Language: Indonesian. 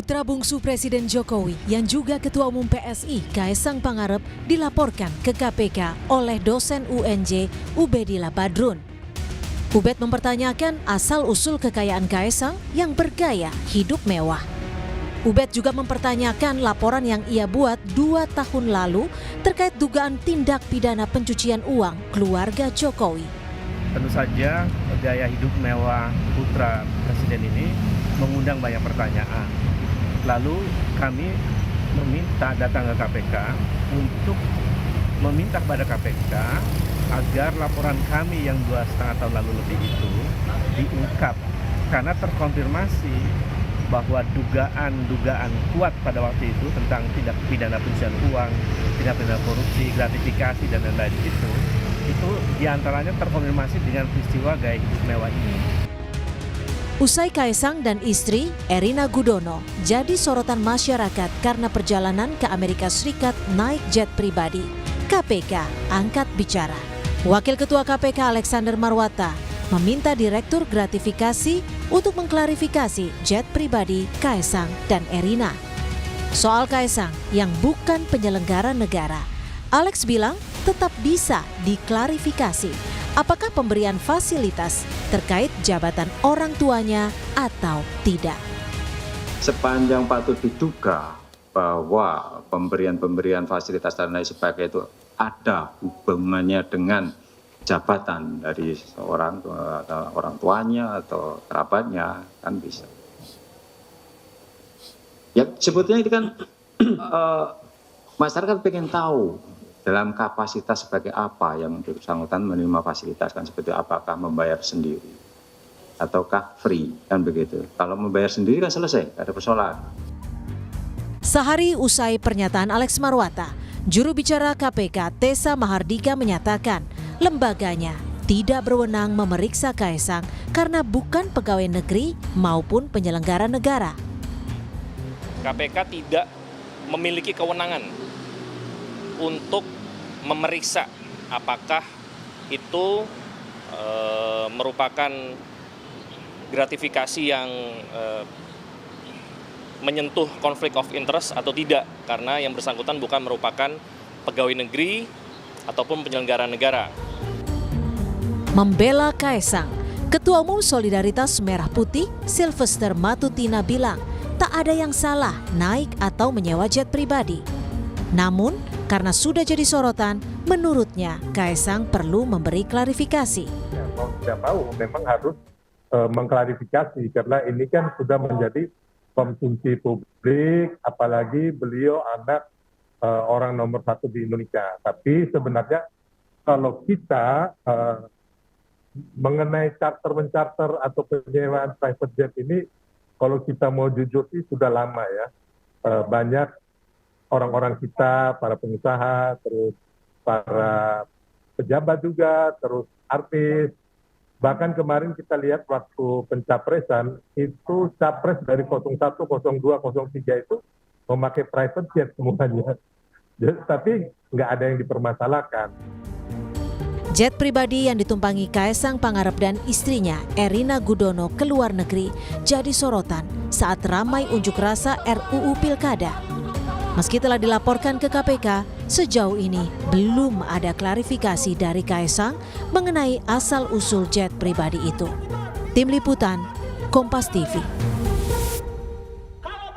Putra bungsu Presiden Jokowi yang juga Ketua Umum PSI Kaesang Pangarep dilaporkan ke KPK oleh dosen UNJ Ubedillah Badrun. Ubed mempertanyakan asal-usul kekayaan Kaesang yang bergaya hidup mewah. Ubed juga mempertanyakan laporan yang ia buat 2 tahun lalu terkait dugaan tindak pidana pencucian uang keluarga Jokowi. Tentu saja gaya hidup mewah putra Presiden ini mengundang banyak pertanyaan. Lalu kami datang ke KPK untuk meminta kepada KPK agar laporan kami yang 2,5 tahun lalu lebih itu diungkap, karena terkonfirmasi bahwa dugaan kuat pada waktu itu tentang tindak pidana pencucian uang, tindak pidana korupsi, gratifikasi dan lain-lain itu diantaranya terkonfirmasi dengan peristiwa gaya hidup mewah ini. Usai Kaesang dan istri Erina Gudono jadi sorotan masyarakat karena perjalanan ke Amerika Serikat naik jet pribadi, KPK angkat bicara. Wakil Ketua KPK Alexander Marwata meminta Direktur Gratifikasi untuk mengklarifikasi jet pribadi Kaesang dan Erina. Soal Kaesang yang bukan penyelenggara negara, Alex bilang tetap bisa diklarifikasi apakah pemberian fasilitas terkait jabatan orang tuanya atau tidak. Sepanjang patut diduga bahwa pemberian fasilitas dan lain sebagainya itu ada hubungannya dengan jabatan dari seorang orang tuanya atau kerabatnya, kan bisa. Ya sebetulnya itu kan masyarakat pengen tahu dalam kapasitas sebagai apa yang bersangkutan menerima fasilitas, kan seperti apakah membayar sendiri ataukah free, kan begitu. Kalau membayar sendiri kan selesai, ada persoalan. Sehari usai pernyataan Alex Marwata, juru bicara KPK Tessa Mahardika menyatakan lembaganya tidak berwenang memeriksa Kaesang karena bukan pegawai negeri maupun penyelenggara negara. KPK tidak memiliki kewenangan untuk memeriksa apakah itu merupakan gratifikasi yang menyentuh konflik of interest atau tidak, karena yang bersangkutan bukan merupakan pegawai negeri ataupun penyelenggara negara. Membela Kaesang, Ketua Umum Solidaritas Merah Putih Sylvester Matutina bilang tak ada yang salah naik atau menyewa jet pribadi. Namun, karena sudah jadi sorotan, menurutnya Kaesang perlu memberi klarifikasi. Ya, mau tidak mau memang harus mengklarifikasi, karena ini kan sudah menjadi konsumsi publik, apalagi beliau anak orang nomor 1 di Indonesia. Tapi sebenarnya kalau kita mengenai charter-mencarter atau penyewaan private jet ini, kalau kita mau jujur sih sudah lama ya. Banyak orang-orang kita, para pengusaha, terus para pejabat juga, terus artis. Bahkan kemarin kita lihat waktu pencapresan, itu capres dari 01, 02, 03 itu memakai private jet semuanya. Tapi nggak ada yang dipermasalahkan. Jet pribadi yang ditumpangi Kaesang Pangarep dan istrinya Erina Gudono ke luar negeri jadi sorotan saat ramai unjuk rasa RUU Pilkada. Meski telah dilaporkan ke KPK, sejauh ini belum ada klarifikasi dari Kaesang mengenai asal-usul jet pribadi itu. Tim Liputan, Kompas TV.